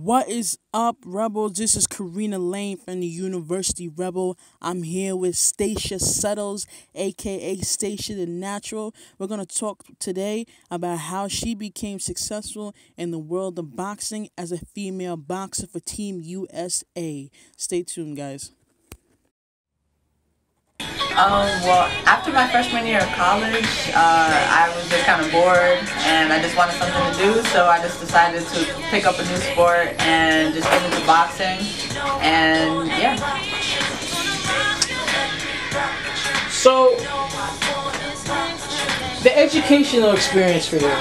What is up, Rebels? This is Karina Lane from the University Rebel. I'm here with Stacia Suttles, aka Stacia the Natural. We're going to talk today about how she became successful in the world of boxing as a female boxer for Team USA. Stay tuned, guys. Well, after my freshman year of college, I was just kind of bored and I just wanted something to do, so I just decided to pick up a new sport and just get into boxing, and yeah. So, the educational experience for you.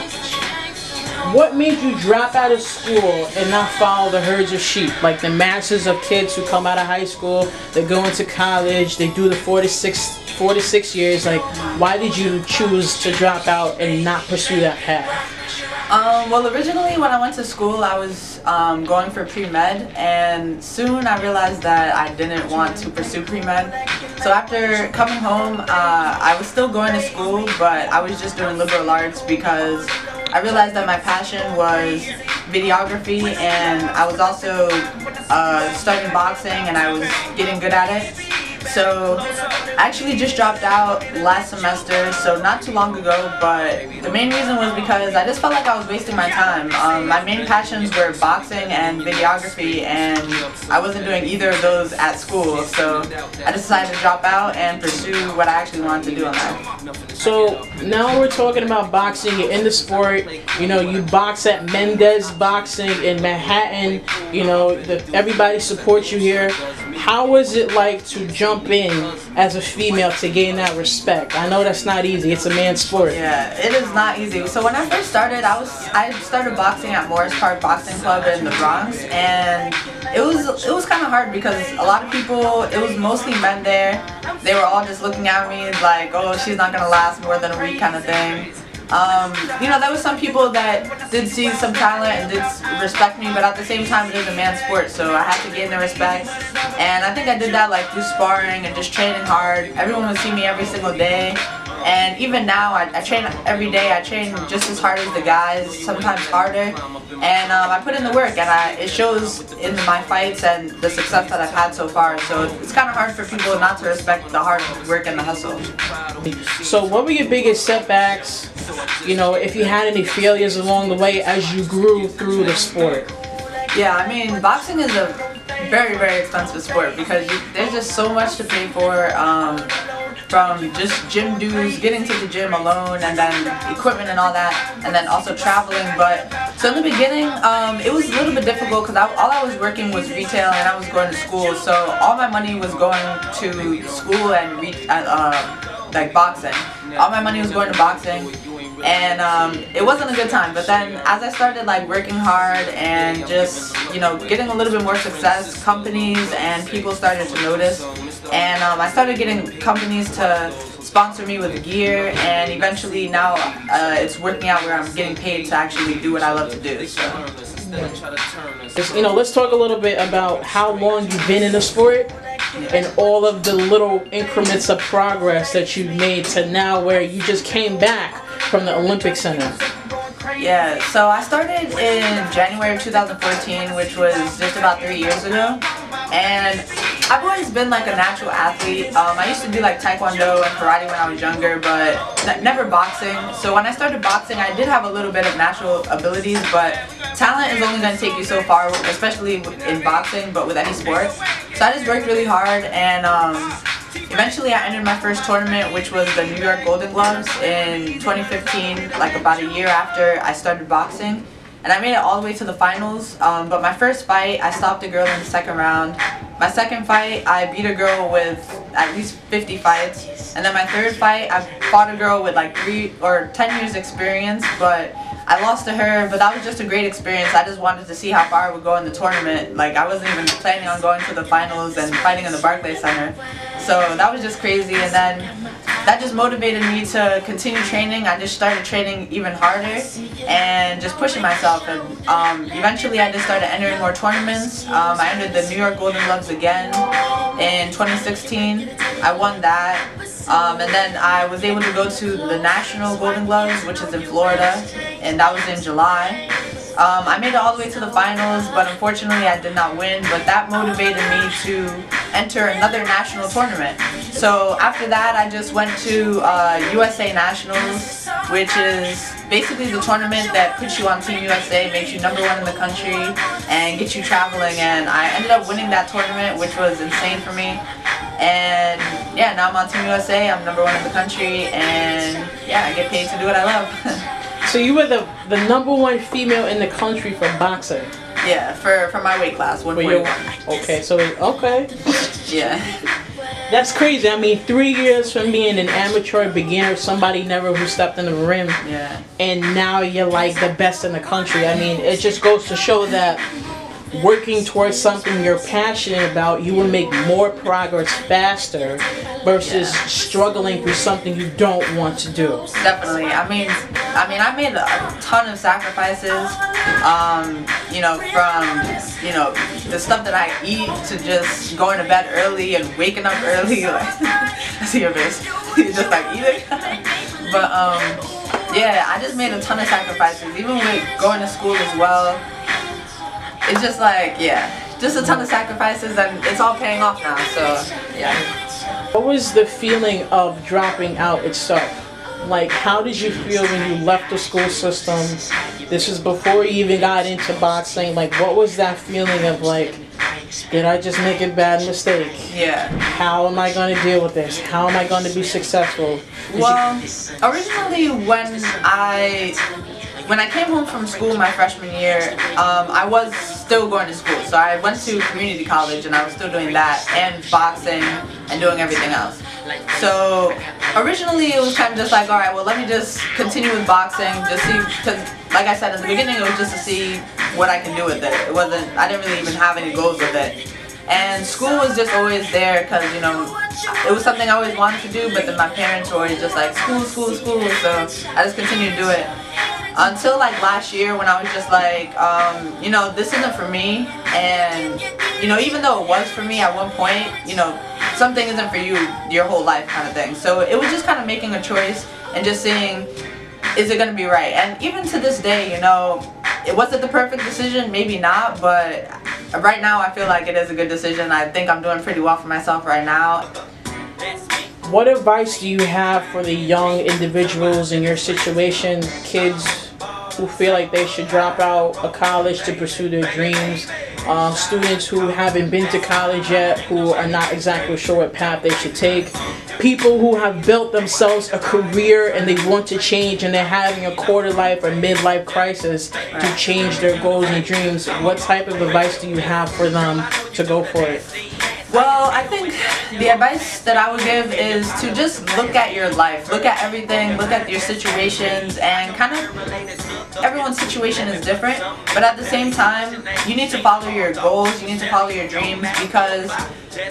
What made you drop out of school and not follow the herds of sheep? Like the masses of kids who come out of high school, they go into college, they do the 4 to 6 years. Like, why did you choose to drop out and not pursue that path? Well, originally when I went to school, I was going for pre-med, and soon I realized that I didn't want to pursue pre-med. So after coming home, I was still going to school, but I was just doing liberal arts because I realized that my passion was videography, and I was also studying boxing and I was getting good at it. So I actually just dropped out last semester, so not too long ago, but the main reason was because I just felt like I was wasting my time. My main passions were boxing and videography, and I wasn't doing either of those at school, so I decided to drop out and pursue what I actually wanted to do in life. So now we're talking about boxing, you're in the sport, you know, you box at Mendez Boxing in Manhattan, you know, everybody supports you here. How was it like to jump in as a female to gain that respect? I know that's not easy. It's a man's sport. Yeah, it is not easy. So when I first started, I started boxing at Morris Park Boxing Club in the Bronx, and it was kind of hard because a lot of people, it was mostly men there. They were all just looking at me like, oh, she's not gonna last more than a week kind of thing. You know, there was some people that did see some talent and did respect me, but at the same time, it is a man's sport, so I had to gain their respect. And I think I did that like through sparring and just training hard. Everyone would see me every single day. And even now, I train every day. I train just as hard as the guys, sometimes harder. And I put in the work, and it shows in my fights and the success that I've had so far. So it's kind of hard for people not to respect the hard work and the hustle. So what were your biggest setbacks? You know, if you had any failures along the way as you grew through the sport? Yeah, I mean, boxing is a very, very expensive sport because there's just so much to pay for. From just gym dues, getting to the gym alone, and then equipment and all that, and then also traveling. But so in the beginning, it was a little bit difficult because all I was working was retail and I was going to school, so all my money was going to school and like boxing. All my money was going to boxing, and it wasn't a good time. But then as I started like working hard and just, you know, getting a little bit more success, companies and people started to notice, and I started getting companies to sponsor me with gear, and eventually now it's working out where I'm getting paid to actually do what I love to do. So. You know, let's talk a little bit about how long you've been in the sport and all of the little increments of progress that you've made to now where you just came back from the Olympic Center. Yeah, so I started in January of 2014, which was just about 3 years ago, and I've always been like a natural athlete. I used to do like taekwondo and karate when I was younger, but never boxing. So when I started boxing, I did have a little bit of natural abilities, but talent is only going to take you so far, especially in boxing, but with any sport. So I just worked really hard, and eventually I entered my first tournament, which was the New York Golden Gloves in 2015, like about a year after I started boxing. And I made it all the way to the finals, but my first fight, I stopped a girl in the second round. My second fight, I beat a girl with at least 50 fights. And then my third fight, I fought a girl with like 3 or 10 years experience, but I lost to her, but that was just a great experience. I just wanted to see how far I would go in the tournament. Like, I wasn't even planning on going to the finals and fighting in the Barclays Center. So that was just crazy, and then that just motivated me to continue training. I just started training even harder and just pushing myself, and eventually I just started entering more tournaments. I entered the New York Golden Gloves again in 2016. I won that, and then I was able to go to the National Golden Gloves, which is in Florida, and that was in July. I made it all the way to the finals, but unfortunately I did not win, but that motivated me to enter another national tournament. So after that I just went to USA Nationals, which is basically the tournament that puts you on Team USA, makes you #1 in the country, and gets you traveling, and I ended up winning that tournament, which was insane for me. And yeah, now I'm on Team USA, I'm #1 in the country, and yeah, I get paid to do what I love. So you were the #1 female in the country for boxing? Yeah, for my weight class, 141. Okay, so, okay. Yeah. That's crazy. I mean, 3 years from being an amateur beginner, somebody never who stepped in the ring, Yeah. and now you're like the best in the country. I mean, it just goes to show that working towards something you're passionate about, you will make more progress faster versus struggling through something you don't want to do. Definitely. I mean, I made a ton of sacrifices. You know, from the stuff that I eat to just going to bed early and waking up early. Like, I see your face. You're just like eating. But yeah, I just made a ton of sacrifices. Even with going to school as well. It's just like, yeah, just a ton of sacrifices, and it's all paying off now, so, yeah. What was the feeling of dropping out itself? Like, how did you feel when you left the school system? This was before you even got into boxing. Like, what was that feeling of, like, did I just make a bad mistake? Yeah. How am I going to deal with this? How am I going to be successful? Well, originally when I came home from school my freshman year, I was still going to school. So I went to community college and I was still doing that and boxing and doing everything else. So originally it was kind of just like, alright, well let me just continue with boxing, just see, because like I said in the beginning, it was just to see what I can do with it. I didn't really even have any goals with it. And school was just always there because, you know, it was something I always wanted to do, but then my parents were always just like, school, school, school, so I just continued to do it. Until like last year when I was just like, you know, this isn't for me, and, you know, even though it was for me at one point, you know, something isn't for you your whole life kind of thing. So it was just kind of making a choice and just seeing, is it going to be right? And even to this day, you know, was it the perfect decision? Maybe not, but right now I feel like it is a good decision. I think I'm doing pretty well for myself right now. What advice do you have for the young individuals in your situation, kids who feel like they should drop out of college to pursue their dreams, students who haven't been to college yet, who are not exactly sure what path they should take, people who have built themselves a career and they want to change and they're having a quarter life or midlife crisis to change their goals and dreams? What type of advice do you have for them to go for it? Well, I think the advice that I would give is to just look at your life, look at everything, look at your situations, and kind of everyone's situation is different, but at the same time, you need to follow your goals, you need to follow your dreams, because,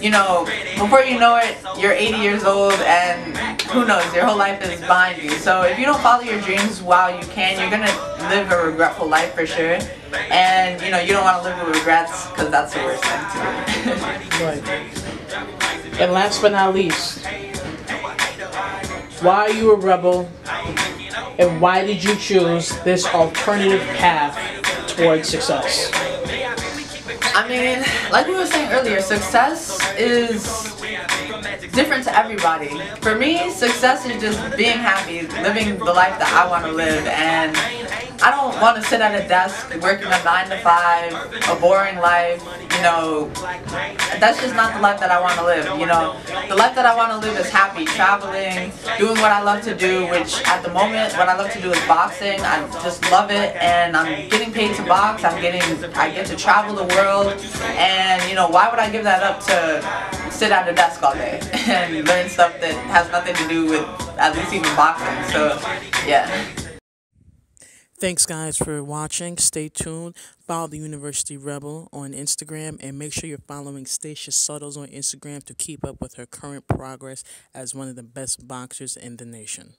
you know, before you know it, you're 80 years old and who knows, your whole life is behind you. So if you don't follow your dreams while you can, you're going to live a regretful life for sure. And, you know, you don't want to live with regrets because that's the worst thing to do. Right. And last but not least, why are you a rebel? And why did you choose this alternative path towards success? I mean, like we were saying earlier, success is different to everybody. For me, success is just being happy, living the life that I want to live, and I don't want to sit at a desk working a 9 to 5, a boring life, you know. That's just not the life that I want to live, you know. The life that I want to live is happy, traveling, doing what I love to do, which at the moment, what I love to do is boxing. I just love it, and I'm getting paid to box. I get to travel the world, and, you know, why would I give that up to sit at a desk all day and learn stuff that has nothing to do with at least even boxing? So, yeah. Thanks, guys, for watching. Stay tuned. Follow the University Rebel on Instagram, and make sure you're following Stacia Suttles on Instagram to keep up with her current progress as one of the best boxers in the nation.